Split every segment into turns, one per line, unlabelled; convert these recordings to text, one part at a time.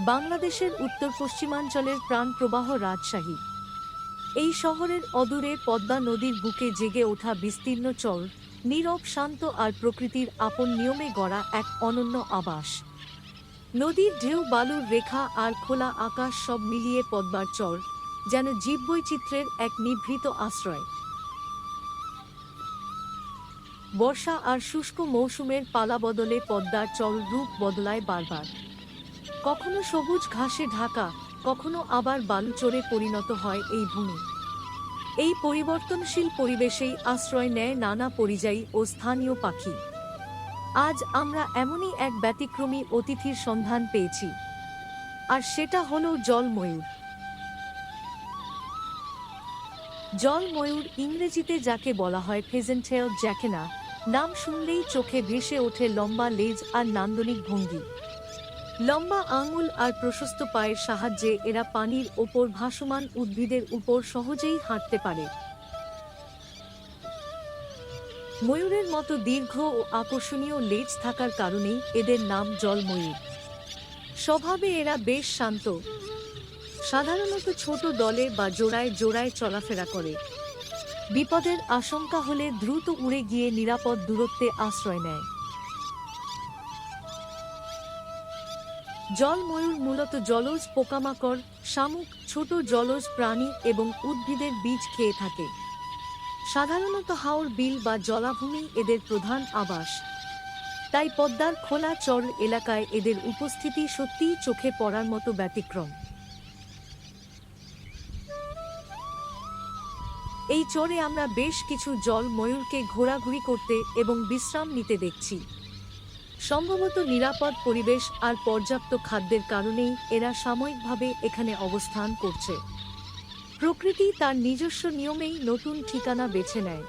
বাংলাদেশের উত্তর পশ্চিমাঞ্চলের প্রাণপ্রবাহ রাজশাহী। এই শহরের অদূরে পদ্মা নদীর বুকে জেগে ওঠা বিস্তীর্ণ চর, নীরব শান্ত আর প্রকৃতির আপন নিয়মে গড়া এক অনন্য আবাস। নদীর ঢেউ, বালুর রেখা আর খোলা আকাশ সব মিলিয়ে পদ্মার চর যেন জীববৈচিত্র্যের এক নিভৃত আশ্রয়। বর্ষা আর শুষ্ক মৌসুমের পালাবদলে পদ্মার চর রূপ বদলায় বারবার। কখনো সবুজ ঘাসে ঢাকা, কখনো আবার বালুচরে পরিণত হয় এই ভূমি। এই পরিবর্তনশীল পরিবেশেই আশ্রয় নেয় নানা পরিযায়ী ও স্থানীয় পাখি। আজ আমরা এমনই এক ব্যতিক্রমী অতিথির সন্ধান পেয়েছি, আর সেটা হলো জলময়ূর। জলময়ূর, ইংরেজিতে যাকে বলা হয় ফেজেন্টেল জ্যাকেনা, নাম শুনলেই চোখে ভেসে ওঠে লম্বা লেজ আর নান্দনিক ভঙ্গি। লম্বা আঙুল আর প্রশস্ত পায়ের সাহায্যে এরা পানির ওপর ভাসমান উদ্ভিদের উপর সহজেই হাঁটতে পারে। ময়ূরের মতো দীর্ঘ ও আকর্ষণীয় লেজ থাকার কারণেই এদের নাম জলময়ূর। স্বভাবে এরা বেশ শান্ত, সাধারণত ছোট দলে বা জোড়ায় জোড়ায় চলাফেরা করে। বিপদের আশঙ্কা হলে দ্রুত উড়ে গিয়ে নিরাপদ দূরত্বে আশ্রয় নেয়। জলময়ূর মূলত জলজ পোকামাকড়, শামুক, ছোট জলজ প্রাণী এবং উদ্ভিদের বীজ খেয়ে থাকে। সাধারণত হাওর, বিল বা জলাভূমি এদের প্রধান আবাস। তাই পদ্মার খোলা চর এলাকায় এদের উপস্থিতি সত্যিই চোখে পড়ার মতো ব্যতিক্রম। এই চরে আমরা বেশ কিছু জলময়ূরকে ঘোরাঘুরি করতে এবং বিশ্রাম নিতে দেখছি। সম্ভবত নিরাপদ পরিবেশ আর পর্যাপ্ত খাদ্যের কারণেই এরা সাময়িকভাবে এখানে অবস্থান করছে। প্রকৃতি তার নিজস্ব নিয়মেই নতুন ঠিকানা বেছে নেয়।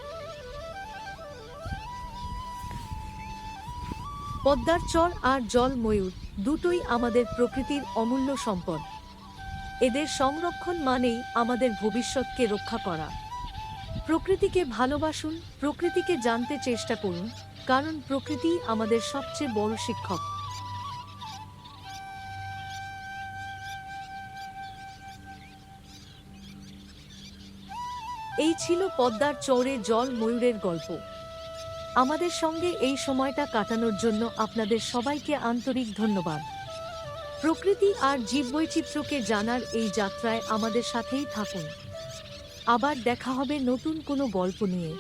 পদ্মার চর আর জলময়ূর দুটোই আমাদের প্রকৃতির অমূল্য সম্পদ। এদের সংরক্ষণ মানেই আমাদের ভবিষ্যৎকে রক্ষা করা। প্রকৃতিকে ভালোবাসুন, প্রকৃতিকে জানতে চেষ্টা করুন, কারণ প্রকৃতি আমাদের সবচেয়ে বড় শিক্ষক। এই ছিল পদ্মার চরে জলময়ূরের গল্প। আমাদের সঙ্গে এই সময়টা কাটানোর জন্য আপনাদের সবাইকে আন্তরিক ধন্যবাদ। প্রকৃতি আর জীববৈচিত্র্যকে জানার এই যাত্রায় আমাদের সাথেই থাকুন। আবার দেখা হবে নতুন কোনো গল্প নিয়ে।